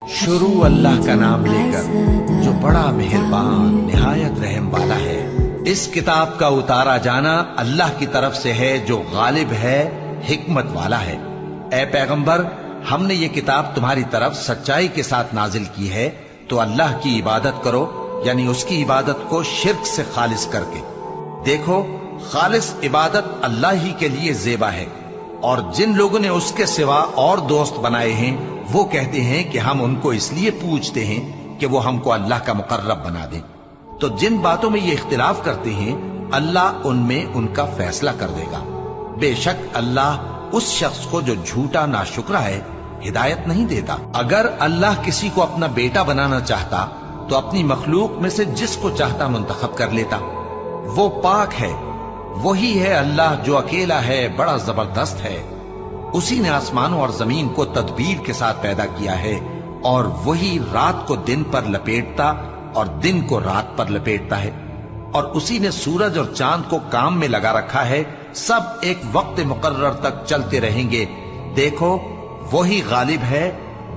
शुरू अल्लाह का नाम लेकर जो बड़ा मेहरबान निहायत रहम वाला है। इस किताब का उतारा जाना अल्लाह की तरफ से है जो गालिब है, हिकमत वाला है। ए पैगंबर, हमने ये किताब तुम्हारी तरफ सच्चाई के साथ नाजिल की है, तो अल्लाह की इबादत करो, यानी उसकी इबादत को शिर्क से खालिस करके। देखो, खालिस इबादत अल्लाह ही के लिए ज़ेबा है, और जिन लोगों ने उसके सिवा और दोस्त बनाए हैं वो कहते हैं कि हम उनको इसलिए पूजते हैं कि वो हमको अल्लाह का मुकर्रब बना दें। तो जिन बातों में ये इख्तिलाफ करते हैं अल्लाह उनमें उनका फैसला कर देगा। बेशक अल्लाह उस शख्स को जो झूठा नाशुक्रा है हिदायत नहीं देता। अगर अल्लाह किसी को अपना बेटा बनाना चाहता तो अपनी मखलूक में से जिसको चाहता मुंतखब कर लेता। वो पाक है, वही है अल्लाह जो अकेला है, बड़ा जबरदस्त है। उसी ने आसमानों और जमीन को तदबीर के साथ पैदा किया है, और वही रात को दिन पर लपेटता और दिन को रात पर लपेटता है। और उसी ने सूरज और चांद को काम में लगा रखा है, सब एक वक्त मुकर्रर तक चलते रहेंगे। देखो, वही गालिब है,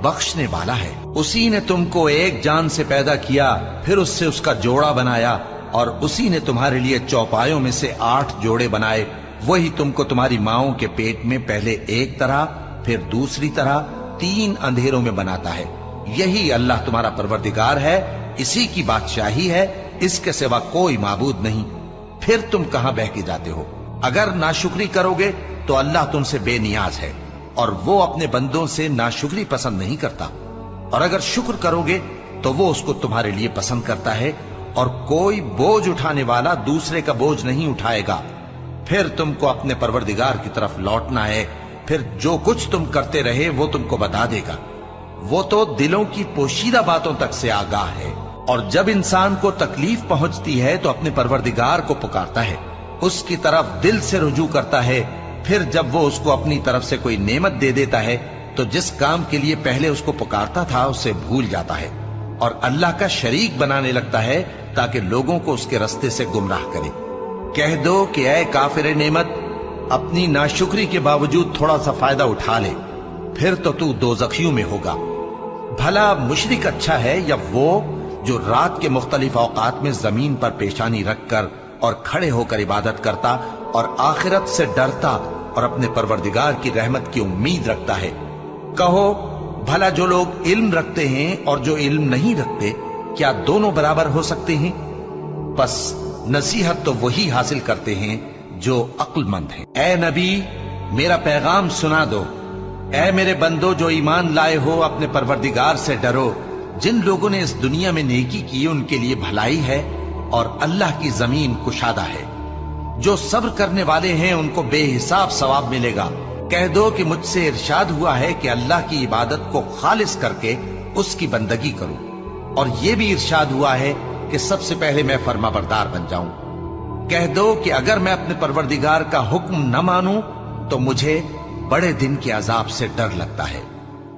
बख्शने वाला है। उसी ने तुमको एक जान से पैदा किया, फिर उससे उसका जोड़ा बनाया, और उसी ने तुम्हारे लिए चौपायों में से 8 जोड़े बनाए। वही तुमको तुम्हारी माओं के पेट में पहले एक तरह, फिर दूसरी तरह 3 अंधेरों में बनाता है। यही अल्लाह तुम्हारा परवरदिगार है, इसी की बादशाही है, इसके सिवा कोई माबूद नहीं। फिर तुम कहां बह के जाते हो? अगर नाशुक्री करोगे तो अल्लाह तुमसे बेनियाज है, और वो अपने बंदों से नाशुक्री पसंद नहीं करता। और अगर शुक्र करोगे तो वो उसको तुम्हारे लिए पसंद करता है, और कोई बोझ उठाने वाला दूसरे का बोझ नहीं उठाएगा। फिर तुमको अपने परवरदिगार की तरफ लौटना है, फिर जो कुछ तुम करते रहे वो तुमको बता देगा। वो तो दिलों की पोशीदा बातों तक से आगाह है। और जब इंसान को तकलीफ पहुंचती है तो अपने परवरदिगार को पुकारता है, उसकी तरफ दिल से रुजू करता है। फिर जब वो उसको अपनी तरफ से कोई नेमत दे देता है तो जिस काम के लिए पहले उसको पुकारता था उसे भूल जाता है, और अल्लाह का शरीक बनाने लगता है ताकि लोगों को उसके रास्ते से गुमराह करे। कह दो कि ऐ काफिर नेमत, अपनी नाशुक्री के बावजूद थोड़ा सा फायदा उठा ले, फिर तो तू दोज़खियों में होगा। भला मुशरिक अच्छा है या वो जो रात के मुख्तलिफ औकात में जमीन पर पेशानी रखकर और खड़े होकर इबादत करता और आखिरत से डरता और अपने परवरदिगार की रहमत की उम्मीद रखता है। कहो, भला जो लोग इल्म रखते हैं और जो इल्म नहीं रखते, क्या दोनों बराबर हो सकते हैं? बस नसीहत तो वही हासिल करते हैं जो अक्लमंद हैं। ए नबी, मेरा पैगाम सुना दो। ए मेरे बंदो जो ईमान लाए हो, अपने परवरदिगार से डरो। जिन लोगों ने इस दुनिया में नेकी की उनके लिए भलाई है, और अल्लाह की जमीन कुशादा है। जो सब्र करने वाले हैं उनको बेहिसाब सवाब मिलेगा। कह दो कि मुझसे इरशाद हुआ है कि अल्लाह की इबादत को खालिस करके उसकी बंदगी करूं, और यह भी इरशाद हुआ है कि सबसे पहले मैं फर्माबरदार बन जाऊं। कह दो कि अगर मैं अपने परवरदिगार का हुक्म न मानूं तो मुझे बड़े दिन के अजाब से डर लगता है।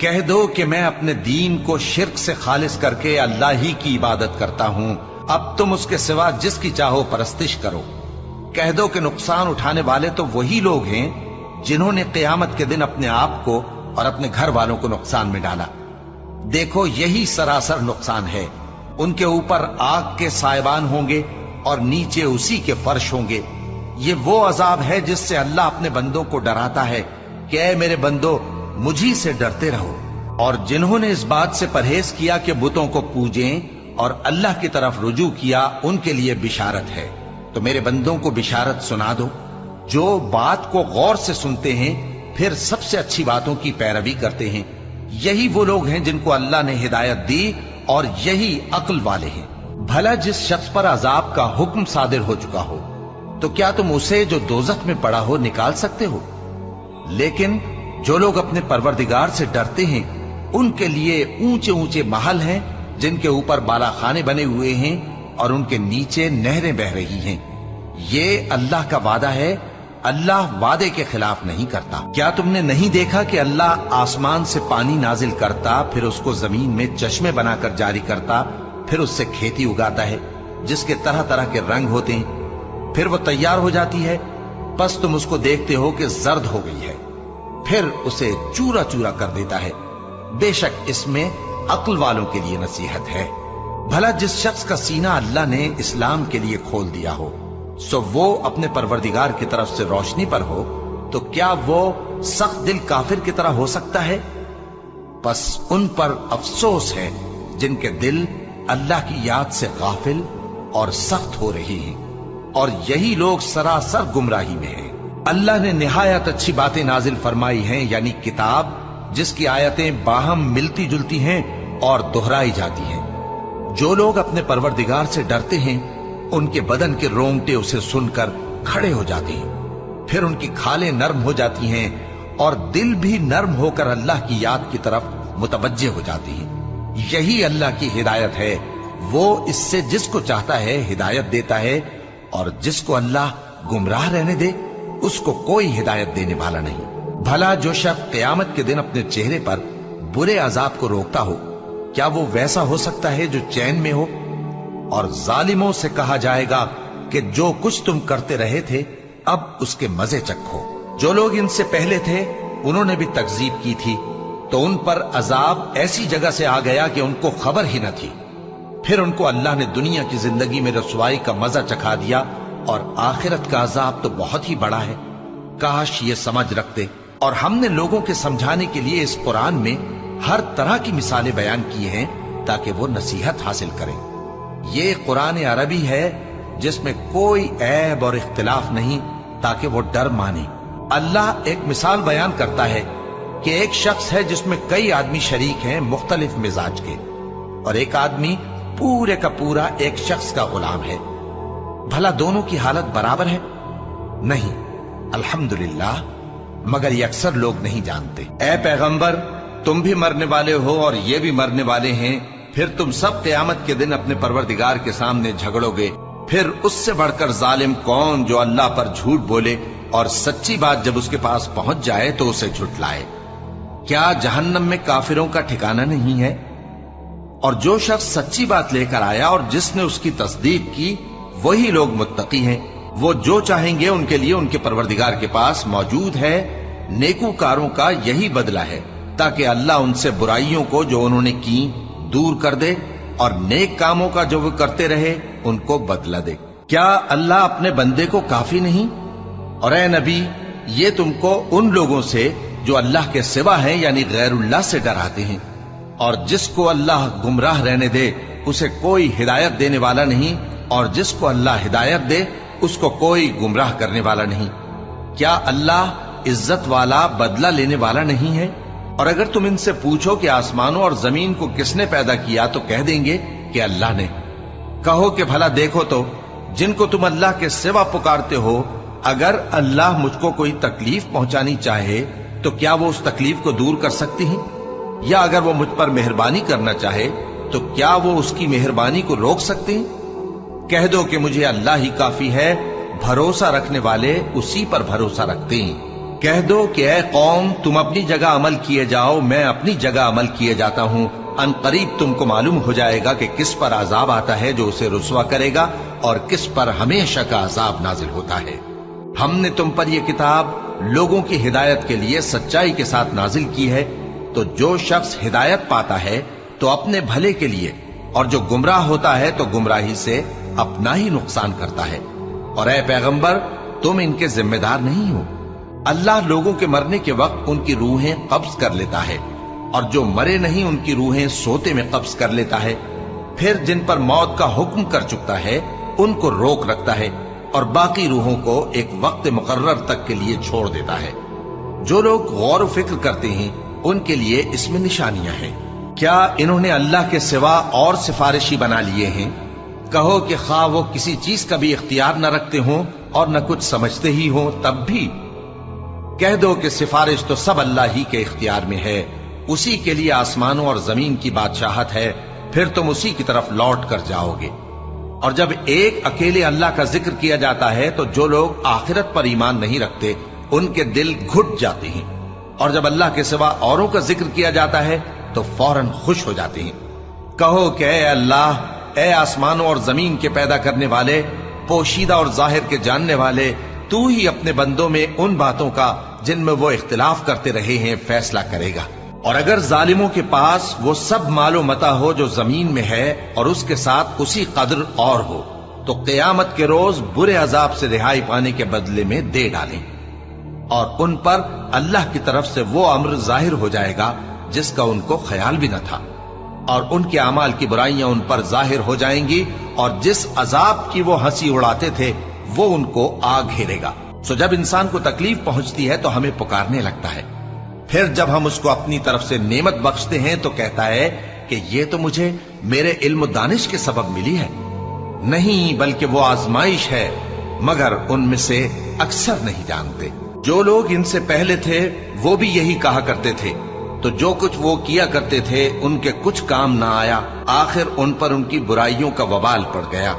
कह दो कि मैं अपने दीन को शिर्क से खालिस करके अल्लाह ही की इबादत करता हूं, अब तुम उसके सिवा जिसकी चाहो परस्तिश करो। कह दो कि नुकसान उठाने वाले तो वही लोग हैं जिन्होंने क़यामत के दिन अपने आप को और अपने घर वालों को नुकसान में डाला। देखो, यही सरासर नुकसान है। उनके ऊपर आग के सायबान होंगे और नीचे उसी के फर्श होंगे। ये वो अजाब है जिससे अल्लाह अपने बंदों को डराता है कि ऐ मेरे बंदो, मुझी से डरते रहो। और जिन्होंने इस बात से परहेज किया कि बुतों को पूजें और अल्लाह की तरफ रुजू किया, उनके लिए बिशारत है। तो मेरे बंदों को बिशारत सुना दो जो बात को गौर से सुनते हैं, फिर सबसे अच्छी बातों की पैरवी करते हैं। यही वो लोग हैं जिनको अल्लाह ने हिदायत दी, और यही अक्ल वाले हैं। भला जिस शख्स पर अजाब का हुक्म सादिर हो चुका हो, तो क्या तुम उसे जो दोजख में पड़ा हो निकाल सकते हो? लेकिन जो लोग अपने परवरदिगार से डरते हैं उनके लिए ऊंचे ऊंचे महल हैं जिनके ऊपर बालाखाने बने हुए हैं और उनके नीचे नहरें बह रही हैं। ये अल्लाह का वादा है, अल्लाह वादे के खिलाफ नहीं करता। क्या तुमने नहीं देखा कि अल्लाह आसमान से पानी नाजिल करता, फिर उसको जमीन में चश्मे बनाकर जारी करता, फिर उससे खेती उगाता है जिसके तरह तरह के रंग होते हैं, फिर वो तैयार हो जाती है। बस तुम उसको देखते हो कि जर्द हो गई है, फिर उसे चूरा चूरा कर देता है। बेशक इसमें अक्ल वालों के लिए नसीहत है। भला जिस शख्स का सीना अल्लाह ने इस्लाम के लिए खोल दिया हो, सो वो अपने परवरदिगार की तरफ से रोशनी पर हो, तो क्या वो सख्त दिल काफिर की तरह हो सकता है? बस उन पर अफसोस है जिनके दिल अल्लाह की याद से गाफिल और सख्त हो रही हैं, और यही लोग सरासर गुमराही में हैं। अल्लाह ने निहायत अच्छी बातें नाजिल फरमाई हैं, यानी किताब जिसकी आयतें बाहम मिलती जुलती हैं और दोहराई जाती हैं। जो लोग अपने परवरदिगार से डरते हैं, उनके बदन के रोंगटे उसे सुनकर खड़े हो जाते हैं, फिर उनकी खालें नर्म हो जाती हैं और दिल भी नर्म होकर अल्लाह की याद की तरफ मुतवज्जे हो जाती हैं। यही अल्लाह की हिदायत है। वो इससे जिसको चाहता है हिदायत देता है, और जिसको अल्लाह गुमराह रहने दे उसको कोई हिदायत देने वाला नहीं। भला जो शख्स क़यामत के दिन अपने चेहरे पर बुरे अजाब को रोकता हो, क्या वो वैसा हो सकता है जो चैन में हो? और जालिमों से कहा जाएगा कि जो कुछ तुम करते रहे थे अब उसके मजे चखो। जो लोग इनसे पहले थे उन्होंने भी तकजीब की थी, तो उन पर अजाब ऐसी जगह से आ गया कि उनको खबर ही न थी। फिर उनको अल्लाह ने दुनिया की जिंदगी में रसवाई का मजा चखा दिया, और आखिरत का अजाब तो बहुत ही बड़ा है। काश ये समझ रखते। और हमने लोगों के समझाने के लिए इस कुरान में हर तरह की मिसालें बयान की हैं ताकि वो नसीहत हासिल करें। ये कुरान अरबी है जिसमें कोई ऐब और इख्तिलाफ नहीं, ताकि वो डर माने। अल्लाह एक मिसाल बयान करता है कि एक शख्स है जिसमें कई आदमी शरीक हैं मुख्तलिफ मिजाज के, और एक आदमी पूरे का पूरा एक शख्स का गुलाम है। भला दोनों की हालत बराबर है? नहीं, अल्हम्दुलिल्लाह, मगर ये अक्सर लोग नहीं जानते। ऐ पैगंबर, तुम भी मरने वाले हो और ये भी मरने वाले हैं, फिर तुम सब क़यामत के दिन अपने परवरदिगार के सामने झगड़ोगे। फिर उससे बढ़कर जालिम कौन जो अल्लाह पर झूठ बोले और सच्ची बात जब उसके पास पहुंच जाए तो उसे झुठलाए। क्या जहन्नम में काफिरों का ठिकाना नहीं है? और जो शख्स सच्ची बात लेकर आया और जिसने उसकी तस्दीक की, वही लोग मुत्तकी हैं। वो जो चाहेंगे उनके लिए उनके परवरदिगार के पास मौजूद है। नेकूकारों का यही बदला है, ताकि अल्लाह उनसे बुराइयों को जो उन्होंने की दूर कर दे, और नेक कामों का जो वो करते रहे उनको बदला दे। क्या अल्लाह अपने बंदे को काफी नहीं? और ए नबी, ये तुमको उन लोगों से जो अल्लाह के सिवा हैं यानी गैरुल्लाह से डराते हैं, और जिसको अल्लाह गुमराह रहने दे उसे कोई हिदायत देने वाला नहीं, और जिसको अल्लाह हिदायत दे उसको कोई गुमराह करने वाला नहीं। क्या अल्लाह इज्जत वाला, बदला लेने वाला नहीं है? और अगर तुम इनसे पूछो कि आसमानों और जमीन को किसने पैदा किया, तो कह देंगे कि अल्लाह ने। कहो कि भला देखो तो, जिनको तुम अल्लाह के सिवा पुकारते हो, अगर अल्लाह मुझको कोई तकलीफ पहुंचानी चाहे तो क्या वो उस तकलीफ को दूर कर सकती हैं? या अगर वो मुझ पर मेहरबानी करना चाहे तो क्या वो उसकी मेहरबानी को रोक सकते हैं? कह दो कि मुझे अल्लाह ही काफी है, भरोसा रखने वाले उसी पर भरोसा रखते हैं। कह दो कि ऐ कौम, तुम अपनी जगह अमल किए जाओ, मैं अपनी जगह अमल किए जाता हूं। अनकरीब तुमको मालूम हो जाएगा कि किस पर अजाब आता है जो उसे रुसवा करेगा, और किस पर हमेशा का अजाब नाजिल होता है। हमने तुम पर यह किताब लोगों की हिदायत के लिए सच्चाई के साथ नाजिल की है, तो जो शख्स हिदायत पाता है तो अपने भले के लिए, और जो गुमराह होता है तो गुमराही से अपना ही नुकसान करता है। और ऐ पैगंबर, तुम इनके जिम्मेदार नहीं हो। अल्लाह लोगों के मरने के वक्त उनकी रूहें कब्ज कर लेता है, और जो मरे नहीं उनकी रूहें सोते में कब्ज कर लेता है। फिर जिन पर मौत का हुक्म कर चुकता है उनको रोक रखता है, और बाकी रूहों को एक वक्त मुकर्रर तक के लिए छोड़ देता है। जो लोग गौर फिक्र करते हैं उनके लिए इसमें निशानियां हैं। क्या इन्होंने अल्लाह के सिवा और सिफारिशी बना लिए हैं? कहो कि खा वो किसी चीज का भी इख्तियार न रखते हों और न कुछ समझते ही हों, तब भी कह दो कि सिफारिश तो सब अल्लाह ही के इख्तियार में है। उसी के लिए आसमानों और जमीन की बादशाहत है, फिर तुम उसी की तरफ लौट कर जाओगे। और जब एक अकेले अल्लाह का जिक्र किया जाता है तो जो लोग आखिरत पर ईमान नहीं रखते उनके दिल घुट जाते हैं, और जब अल्लाह के सिवा औरों का जिक्र किया जाता है तो फौरन खुश हो जाते हैं। कहो कि ऐ अल्लाह, ऐ आसमानों और जमीन के पैदा करने वाले, पोशीदा और जाहिर के जानने वाले, तू ही अपने बंदों में उन बातों का जिनमें वो इख्तिलाफ करते रहे हैं फैसला करेगा। اور اگر ظالموں کے پاس وہ سب مال و متا ہو جو زمین میں ہے اور اس کے ساتھ اسی قدر اور ہو تو قیامت کے روز برے عذاب سے رہائی پانے کے بدلے میں دے ڈالیں، اور ان پر اللہ کی طرف سے وہ امر ظاہر ہو جائے گا جس کا ان کو خیال بھی نہ تھا، اور ان کے اعمال کی برائیاں ان پر ظاہر ہو جائیں گی، اور جس عذاب کی وہ ہنسی اڑاتے تھے وہ ان کو آ گھیرے گا۔ سو جب انسان کو تکلیف پہنچتی ہے تو ہمیں پکارنے لگتا ہے، پھر جب ہم اس کو اپنی طرف سے نعمت بخشتے ہیں تو کہتا ہے کہ یہ تو مجھے میرے علم و دانش کے سبب ملی ہے۔ نہیں، بلکہ وہ آزمائش ہے، مگر ان میں سے اکثر نہیں جانتے۔ جو لوگ ان سے پہلے تھے وہ بھی یہی کہا کرتے تھے، تو جو کچھ وہ کیا کرتے تھے ان کے کچھ کام نہ آیا، آخر ان پر ان کی برائیوں کا وبال پڑ گیا۔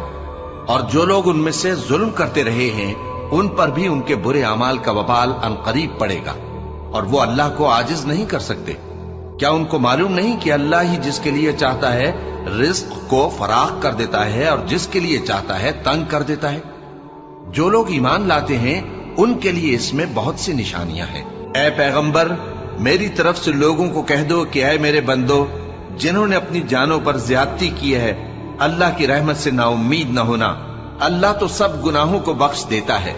اور جو لوگ ان میں سے ظلم کرتے رہے ہیں ان پر بھی ان کے برے اعمال کا وبال عنقریب پڑے گا، اور وہ اللہ کو عاجز نہیں کر سکتے۔ کیا ان کو معلوم نہیں کہ اللہ ہی جس کے لیے چاہتا ہے رزق کو فراخ کر دیتا ہے اور جس کے لیے چاہتا ہے تنگ کر دیتا ہے؟ جو لوگ ایمان لاتے ہیں ان کے لیے اس میں بہت سی نشانیاں ہیں۔ اے پیغمبر، میری طرف سے لوگوں کو کہہ دو کہ اے میرے بندو، جنہوں نے اپنی جانوں پر زیادتی کی ہے، اللہ کی رحمت سے نا امید نہ ہونا۔ اللہ تو سب گناہوں کو بخش دیتا ہے،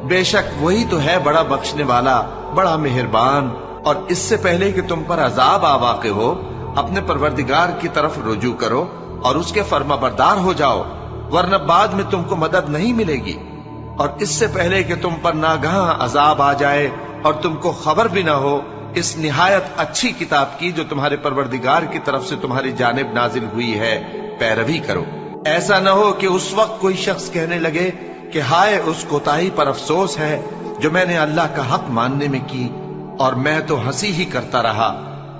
بے شک وہی تو ہے بڑا بخشنے والا، بڑا مہربان۔ اور اس سے پہلے کہ تم پر عذاب آ واقع ہو، اپنے پروردگار کی طرف رجوع کرو اور اس کے فرما بردار ہو جاؤ، ورنہ بعد میں تم کو مدد نہیں ملے گی۔ اور اس سے پہلے کہ تم پر ناگہاں عذاب آ جائے اور تم کو خبر بھی نہ ہو، اس نہایت اچھی کتاب کی جو تمہارے پروردگار کی طرف سے تمہاری جانب نازل ہوئی ہے پیروی کرو۔ ایسا نہ ہو کہ اس وقت کوئی شخص کہنے لگے کہ ہائے اس کوتاہی پر افسوس ہے جو میں نے اللہ کا حق ماننے میں کی، اور میں تو ہنسی ہی کرتا رہا،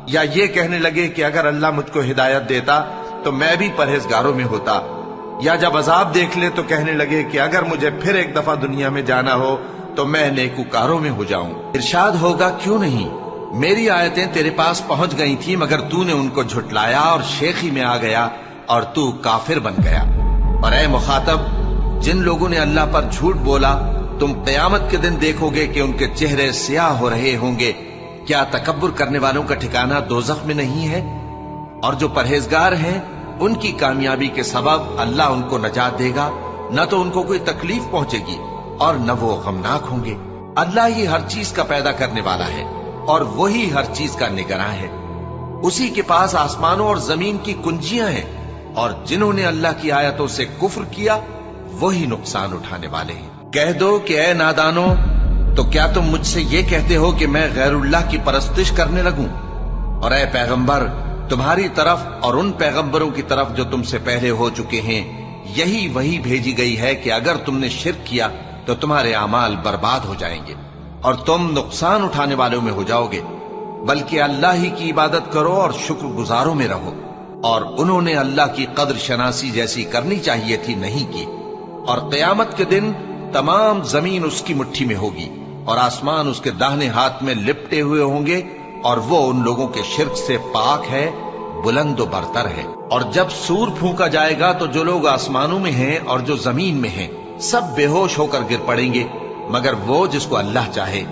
یا یہ کہنے لگے کہ اگر اللہ مجھ کو ہدایت دیتا تو میں بھی پرہیزگاروں میں ہوتا، یا جب عذاب دیکھ لے تو کہنے لگے کہ اگر مجھے پھر ایک دفعہ دنیا میں جانا ہو تو میں نیکوکاروں میں ہو جاؤں۔ ارشاد ہوگا کیوں نہیں، میری آیتیں تیرے پاس پہنچ گئی تھی مگر تو نے ان کو جھٹلایا اور شیخی میں آ گیا اور تو کافر بن گیا۔ اور اے مخاطب، جن لوگوں نے اللہ پر جھوٹ بولا تم قیامت کے دن دیکھو گے کہ ان کے چہرے سیاہ ہو رہے ہوں گے۔ کیا تکبر کرنے والوں کا ٹھکانہ دوزخ میں نہیں ہے؟ اور جو پرہیزگار ہیں ان کی کامیابی کے سبب اللہ ان کو نجات دے گا، نہ تو ان کو کوئی تکلیف پہنچے گی اور نہ وہ غمناک ہوں گے۔ اللہ ہی ہر چیز کا پیدا کرنے والا ہے اور وہی ہر چیز کا نگراں ہے۔ اسی کے پاس آسمانوں اور زمین کی کنجیاں ہیں، اور جنہوں نے اللہ کی آیتوں سے کفر کیا وہی نقصان اٹھانے والے ہیں۔ کہہ دو کہ اے نادانو، تو کیا تم مجھ سے یہ کہتے ہو کہ میں غیر اللہ کی پرستش کرنے لگوں؟ اور اے پیغمبر، تمہاری طرف اور ان پیغمبروں کی طرف جو تم سے پہلے ہو چکے ہیں یہی وہی بھیجی گئی ہے کہ اگر تم نے شرک کیا تو تمہارے اعمال برباد ہو جائیں گے اور تم نقصان اٹھانے والوں میں ہو جاؤ گے، بلکہ اللہ ہی کی عبادت کرو اور شکر گزاروں میں رہو۔ اور انہوں نے اللہ کی قدر شناسی جیسی کرنی چاہیے تھی نہیں کی۔ اور قیامت کے دن تمام زمین اس کی مٹھی میں ہوگی اور آسمان اس کے داہنے ہاتھ میں لپٹے ہوئے ہوں گے، اور وہ ان لوگوں کے شرک سے پاک ہے، بلند و برتر ہے۔ اور جب سور پھونکا جائے گا تو جو لوگ آسمانوں میں ہیں اور جو زمین میں ہیں سب بے ہوش ہو کر گر پڑیں گے مگر وہ جس کو اللہ چاہے۔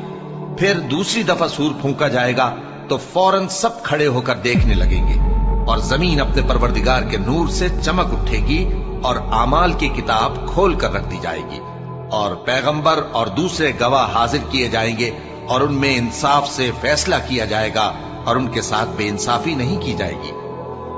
پھر دوسری دفعہ سور پھونکا جائے گا تو فوراً سب کھڑے ہو کر دیکھنے لگیں گے، اور زمین اپنے پروردگار کے نور سے چمک اٹھے گی اور اعمال کی کتاب کھول کر رکھ دی جائے گی، اور پیغمبر اور دوسرے گواہ حاضر کیے جائیں گے، اور ان میں انصاف سے فیصلہ کیا جائے گا اور ان کے ساتھ بے انصافی نہیں کی جائے گی۔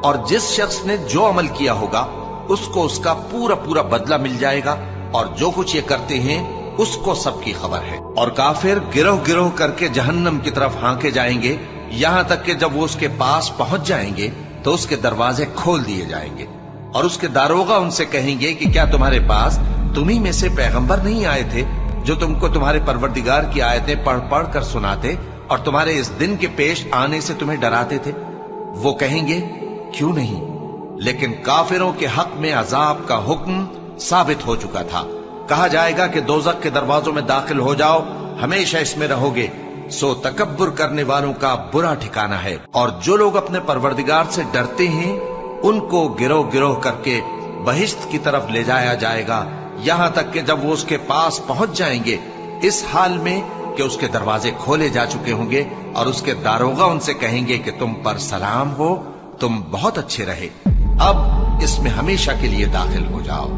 اور جس شخص نے جو عمل کیا ہوگا اس کو اس کا پورا پورا بدلہ مل جائے گا، اور جو کچھ یہ کرتے ہیں اس کو سب کی خبر ہے۔ اور کافر گروہ گروہ کر کے جہنم کی طرف ہانکے جائیں گے، یہاں تک کہ جب وہ اس کے پاس پہنچ جائیں گے تو اس کے دروازے کھول دیے جائیں گے، اور اس کے داروغہ ان سے کہیں گے کہ کیا تمہارے پاس تمہیں میں سے پیغمبر نہیں آئے تھے جو تم کو تمہارے پروردگار کی آیتیں پڑھ پڑھ کر سناتے اور تمہارے اس دن کے پیش آنے سے تمہیں ڈراتے تھے؟ وہ کہیں گے کیوں نہیں، لیکن کافروں کے حق میں عذاب کا حکم ثابت ہو چکا تھا۔ کہا جائے گا کہ دوزخ کے دروازوں میں داخل ہو جاؤ، ہمیشہ اس میں رہو گے، سو تکبر کرنے والوں کا برا ٹھکانہ ہے۔ اور جو لوگ اپنے پروردگار سے ڈرتے ہیں ان کو گروہ گروہ کر کے بہشت کی طرف لے جایا جائے گا، یہاں تک کہ جب وہ اس کے پاس پہنچ جائیں گے اس حال میں کہ اس کے دروازے کھولے جا چکے ہوں گے اور اس کے दारोगा उनसे कहेंगे कि तुम पर सलाम हो, तुम बहुत अच्छे रहे, अब इसमें हमेशा के लिए दाखिल हो जाओ।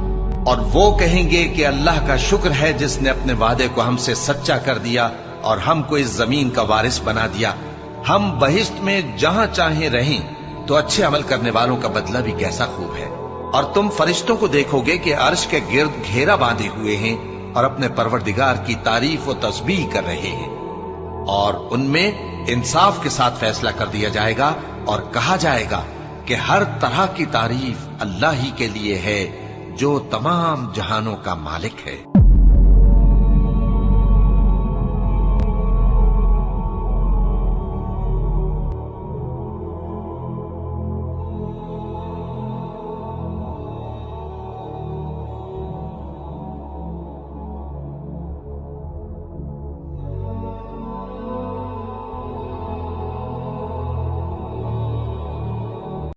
और वो कहेंगे कि अल्लाह का शुक्र है जिसने अपने वादे को हमसे सच्चा कर दिया और हमको इस जमीन का वारिस बना दिया। हम बहिश्त में जहां चाहे रहें तो अच्छे अमल करने वालों का बदला भी कैसा खूब है। और तुम फरिश्तों को देखोगे कि अर्श के गिर्द घेरा बांधे हुए हैं और अपने परवरदिगार की तारीफ व तस्बीह कर रहे हैं, और उनमें इंसाफ के साथ फैसला कर दिया जाएगा और कहा जाएगा कि हर तरह की तारीफ अल्लाह ही के लिए है जो तमाम जहानों का मालिक है।